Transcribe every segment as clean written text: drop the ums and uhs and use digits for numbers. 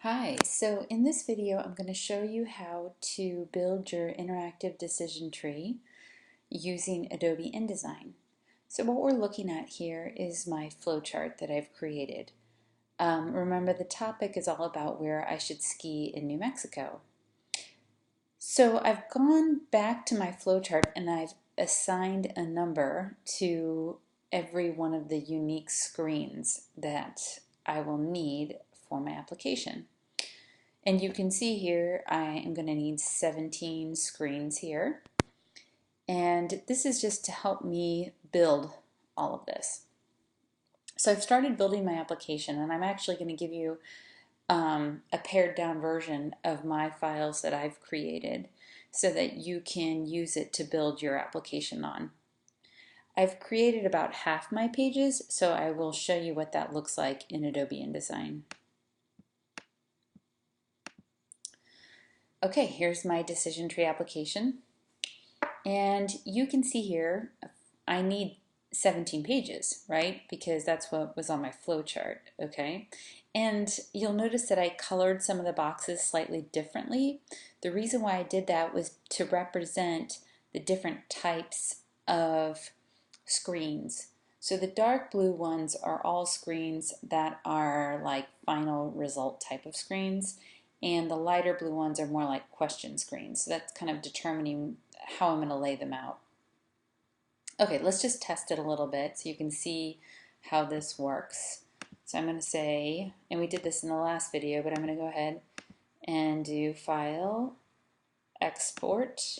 Hi, so in this video I'm going to show you how to build your interactive decision tree using Adobe InDesign. So what we're looking at here is my flowchart that I've created. Remember, the topic is all about where I should ski in New Mexico. So I've gone back to my flowchart and I've assigned a number to every one of the unique screens that I will need for my application. And you can see here I am going to need 17 screens here. And this is just to help me build all of this. So I've started building my application, and I'm actually going to give you a pared down version of my files that I've created so that you can use it to build your application on. I've created about half my pages, so I will show you what that looks like in Adobe InDesign. Okay, here's my decision tree application. And you can see here, I need 17 pages, right? Because that's what was on my flowchart, okay? And you'll notice that I colored some of the boxes slightly differently. The reason why I did that was to represent the different types of screens. So the dark blue ones are all screens that are like final result type of screens, and the lighter blue ones are more like question screens. So that's kind of determining how I'm going to lay them out. Okay, let's just test it a little bit so you can see how this works. So I'm going to say, and we did this in the last video, but I'm going to go ahead and do File, Export,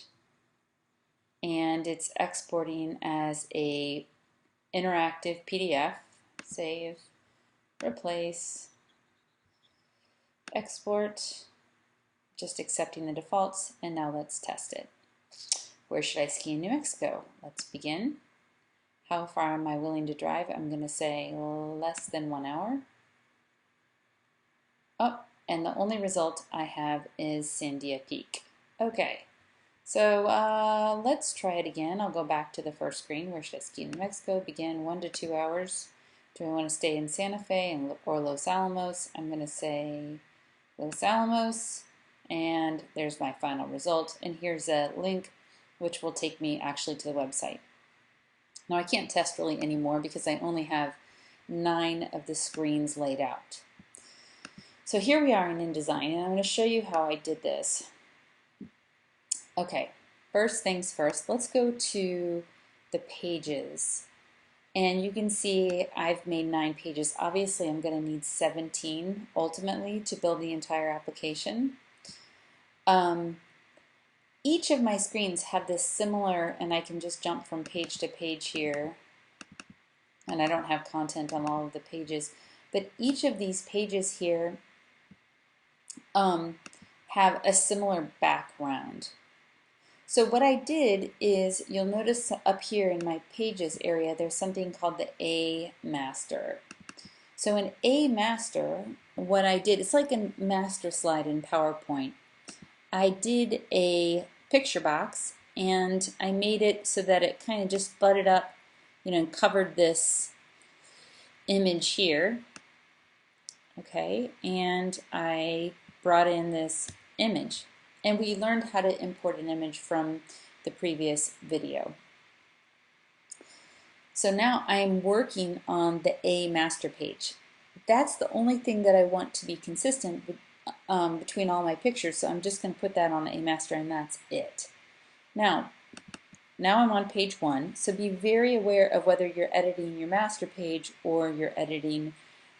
and it's exporting as a interactive PDF. Save, replace, export, just accepting the defaults, and now let's test it. Where should I ski in New Mexico? Let's begin. How far am I willing to drive? I'm going to say less than 1 hour. Oh, and the only result I have is Sandia Peak. Okay, so let's try it again. I'll go back to the first screen. Where should I ski in New Mexico? Begin 1 to 2 hours. Do I want to stay in Santa Fe or Los Alamos? I'm going to say Los Alamos, and there's my final result. And here's a link which will take me actually to the website. Now I can't test really anymore because I only have 9 of the screens laid out. So here we are in InDesign, and I'm going to show you how I did this. Okay, first things first, let's go to the pages. And you can see I've made 9 pages. Obviously I'm going to need 17 ultimately to build the entire application. Each of my screens have this similar, and I can just jump from page to page here, and I don't have content on all of the pages, but each of these pages here have a similar background. So what I did is, you'll notice up here in my pages area there's something called the A master. So in A master, what I did, it's like a master slide in PowerPoint. I did a picture box and I made it so that it kind of just butted up, and covered this image here. Okay, and I brought in this image, and we learned how to import an image from the previous video. So now I'm working on the A master page. That's the only thing that I want to be consistent with, between all my pictures, so I'm just going to put that on the A master, and that's it. Now I'm on page 1, so be very aware of whether you're editing your master page or you're editing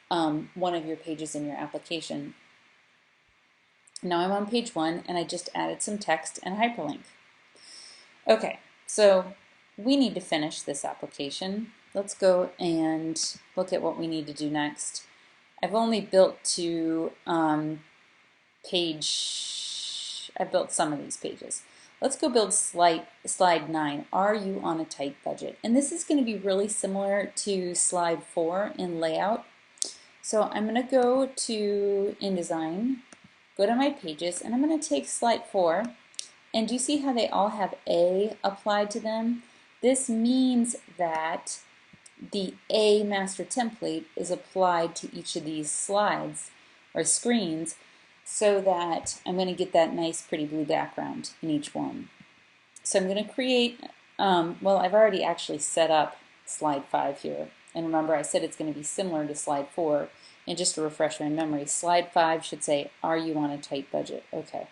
one of your pages in your application. Now I'm on page 1, and I just added some text and a hyperlink. Okay, so we need to finish this application. Let's go and look at what we need to do next. I've only built to I've built some of these pages. Let's go build slide 9, Are You on a Tight Budget? And this is going to be really similar to slide 4 in layout. So I'm going to go to InDesign, go to my pages, and I'm going to take slide 4. And do you see how they all have A applied to them? This means that the A master template is applied to each of these slides or screens, so that I'm going to get that nice pretty blue background in each one. So I'm going to create, well, I've already actually set up slide 5 here. And remember, I said it's going to be similar to slide 4. And just to refresh my memory, slide 5 should say, are you on a tight budget? Okay.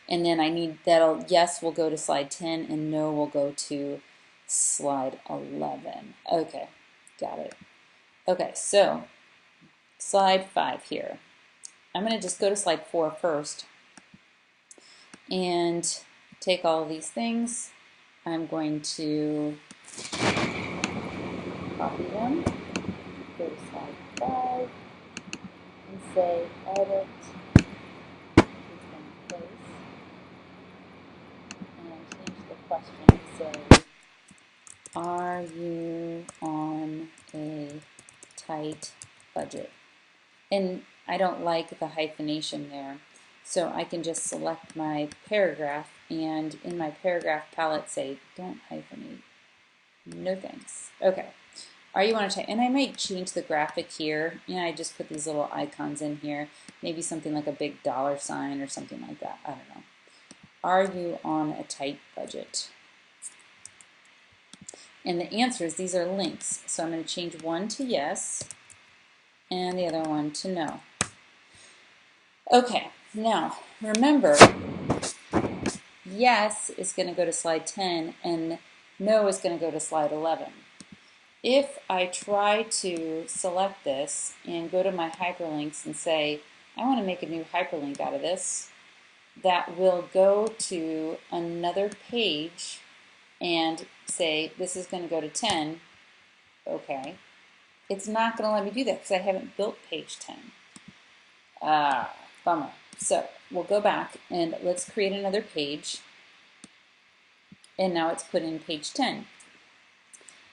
And then I need that'll, yes will go to slide 10 and no will go to slide 11. Okay, got it. Okay, so slide 5 here. I'm going to just go to slide 4 first and take all of these things. I'm going to copy them, go to slide 5, and say edit, place, and change the question to say, are you on a tight budget? And I don't like the hyphenation there, so I can just select my paragraph and in my paragraph palette say don't hyphenate. No thanks. Okay. Are you on a tight? And I might change the graphic here. Yeah, I just put these little icons in here. Maybe something like a big dollar sign or something like that. I don't know. Are you on a tight budget? And the answers, these are links. So I'm going to change one to yes and the other one to no. Okay, now remember, yes is going to go to slide 10 and no is going to go to slide 11. If I try to select this and go to my hyperlinks and say, I want to make a new hyperlink out of this, that will go to another page and say, this is going to go to 10. Okay. It's not going to let me do that because I haven't built page 10. Bummer. So we'll go back and let's create another page. And now it's put in page 10.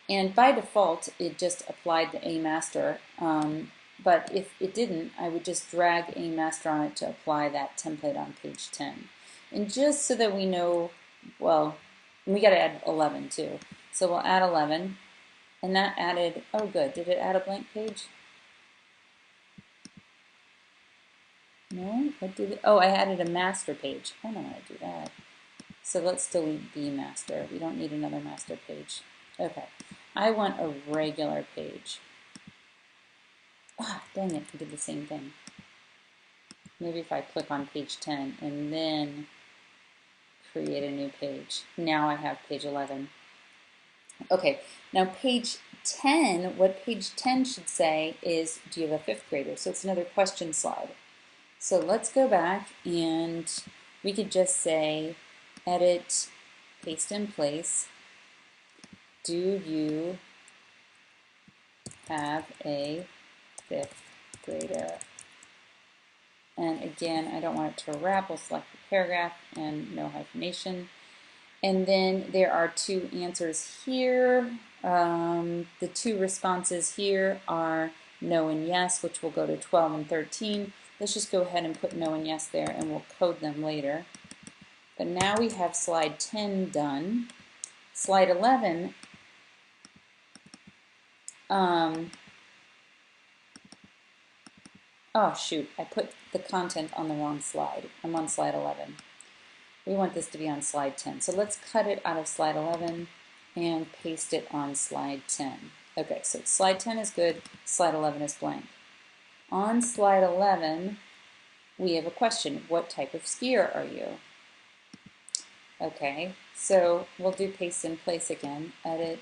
And by default, it just applied the A master. But if it didn't, I would just drag A master on it to apply that template on page 10. And just so that we know, well, we got to add 11 too. So we'll add 11. And that added, oh good, did it add a blank page? No, what did it? Oh, I added a master page. I don't know how to do that. So let's delete B master. We don't need another master page. Okay, I want a regular page. Ah, dang it, I did the same thing. Maybe if I click on page 10 and then create a new page. Now I have page 11. Okay, now page 10, what page 10 should say is, do you have a fifth grader? So it's another question slide. So let's go back and we could just say, edit, paste in place, do you have a fifth grader? And again, I don't want it to wrap. We'll select the paragraph and no hyphenation. And then there are two answers here. The two responses here are no and yes, which will go to 12 and 13. Let's just go ahead and put no and yes there and we'll code them later. But now we have slide 10 done. Slide 11, oh shoot, I put the content on the wrong slide. I'm on slide 11. We want this to be on slide 10. So let's cut it out of slide 11 and paste it on slide 10. Okay, so slide 10 is good, slide 11 is blank. On slide 11, we have a question. What type of skier are you? Okay, so we'll do paste in place again. Edit,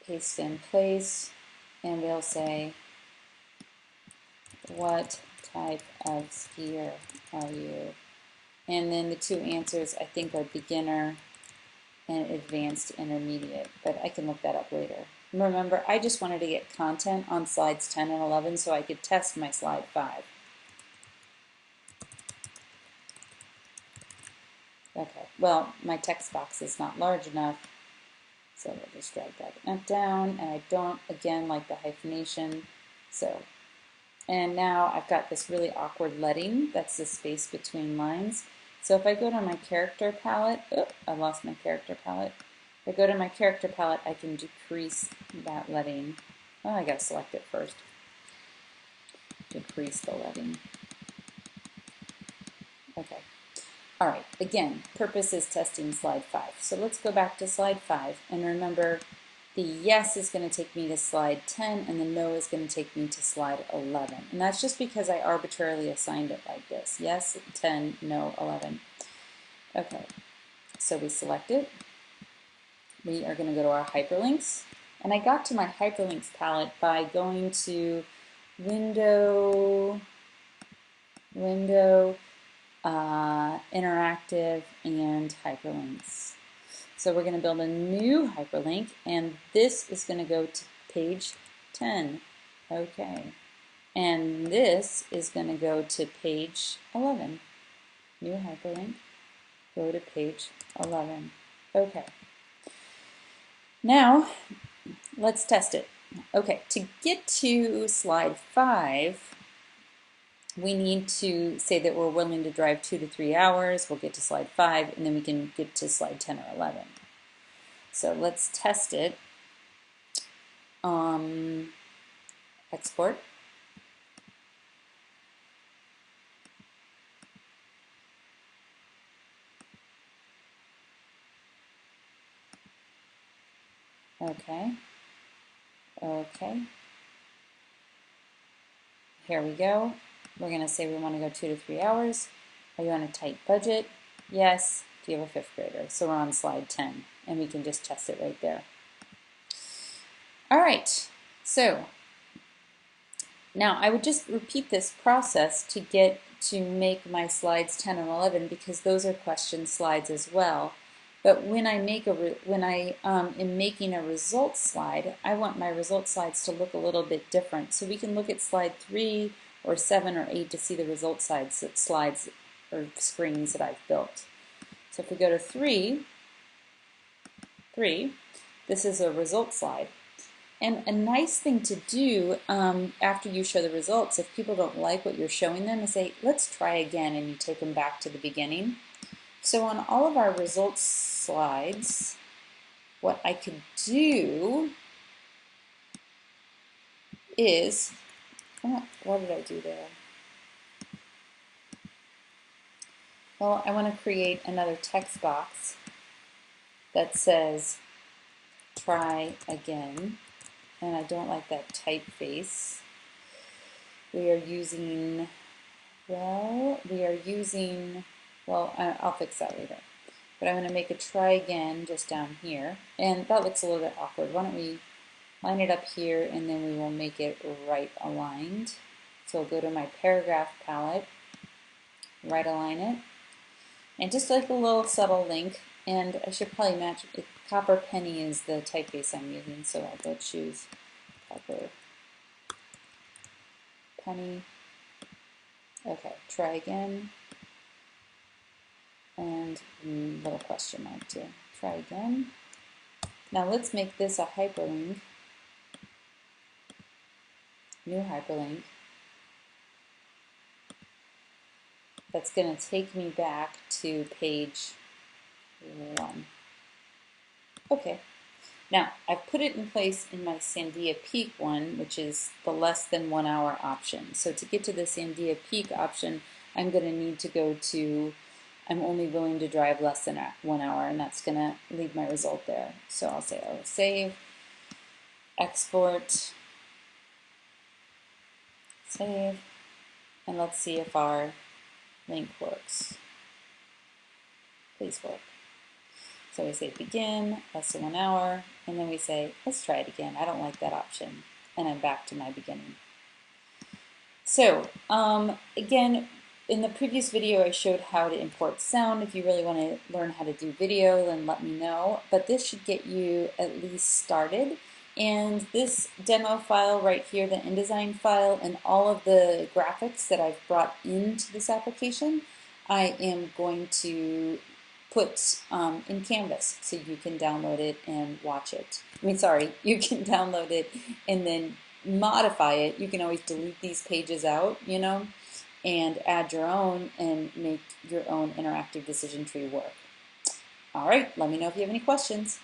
paste in place, and we'll say, what type of skier are you? And then the two answers I think are beginner and advanced intermediate, but I can look that up later. Remember, I just wanted to get content on slides 10 and 11 so I could test my slide 5. Okay, well, my text box is not large enough, so we'll just drag that down, and I don't, again, like the hyphenation, so. And now I've got this really awkward leading, that's the space between lines. So if I go to my character palette, I lost my character palette. If I go to my character palette, I can decrease that leading. Oh, I gotta select it first. decrease the letting. Okay. All right, again, purpose is testing slide 5. So let's go back to slide 5, and remember the yes is going to take me to slide 10, and the no is going to take me to slide 11. And that's just because I arbitrarily assigned it like this. Yes, 10, no, 11. Okay, so we select it. We are going to go to our hyperlinks. And I got to my hyperlinks palette by going to Window, Interactive, and Hyperlinks. So we're going to build a new hyperlink, and this is going to go to page 10. Okay. And this is going to go to page 11. New hyperlink, go to page 11. Okay. Now, let's test it. Okay, to get to slide 5, we need to say that we're willing to drive 2 to 3 hours. We'll get to slide 5, and then we can get to slide 10 or 11. So let's test it. Export. Okay. Okay. Here we go. We're going to say we want to go 2 to 3 hours. Are you on a tight budget? Yes. Do you have a 5th grader? So we're on slide 10, and we can just test it right there. All right. So now I would just repeat this process to make my slides 10 and 11, because those are question slides as well. But when I am making a results slide, I want my results slides to look a little bit different. So we can look at slide 3 or 7 or 8 to see the results slides or screens that I've built. So if we go to 3, this is a results slide. And a nice thing to do after you show the results, if people don't like what you're showing them, is say, let's try again, and you take them back to the beginning. So on all of our results slides, what I could do is, what did I do there? Well, I want to create another text box that says, try again. And I don't like that typeface. We are using, I'll fix that later. But I'm going to make a try again just down here. And that looks a little bit awkward. Why don't we line it up here, and then we will make it right aligned. So I'll go to my paragraph palette, right align it. And just like a little subtle link, and I should probably match it. Copper Penny is the typeface I'm using, so I'll go choose Copper Penny. Okay, try again. And little question mark too. Try again. Now let's make this a hyperlink. New hyperlink. That's going to take me back to page 1. Okay. Now, I've put it in place in my Sandia Peak one, which is the less than 1 hour option. So to get to the Sandia Peak option, I'm going to need to go to, I'm only willing to drive less than 1 hour, and that's going to leave my result there. So I'll say, oh, save, export, save, and let's see if our link works. Please work. So we say begin, less than 1 hour, and then we say, let's try it again. I don't like that option. And I'm back to my beginning. So again, in the previous video I showed how to import sound. If you really want to learn how to do video, then let me know. But this should get you at least started. And this demo file right here, the InDesign file, and all of the graphics that I've brought into this application, I am going to put in Canvas, so you can download it and watch it. You can download it and then modify it. You can always delete these pages out, and add your own and make your own interactive decision tree work. All right, let me know if you have any questions.